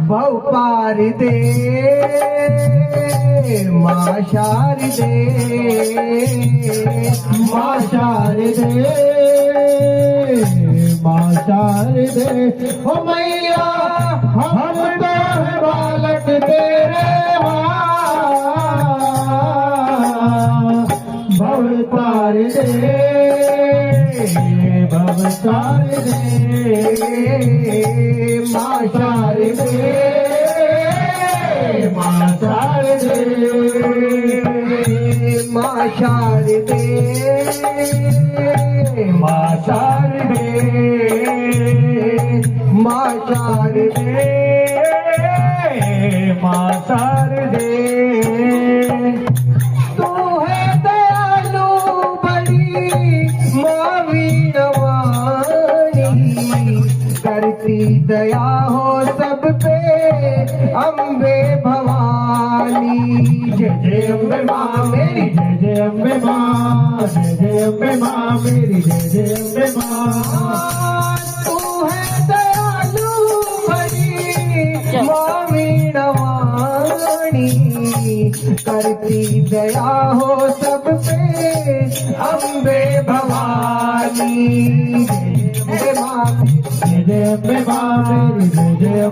भव पार दे माँ शारदे, माँ शारदे, माँ शारदे। ओ मैया हम तो है बालक तेरे भव तार दे, भव तार दे माँ शारदे, माँ शारदे, माँ शारदे, माँ शारदे, माँ शारदे, माँ शारदे। तू है दयालु बड़ी माँ वीणवाणी, करती दया हो सब पे अम्बे भवानी। जय जय अम्बे माँ मेरी, जय जय अम्बे माँ, जय जय अम्बे माँ मेरी, जय जय अम्बे माँ। तू है दयालु बड़ी माँ वीणवाणी, करती दया हो सब पे अम्बे भवानी। जय जय अम्बे माँ, जय जय अम्बे माँ मेरी, जय जय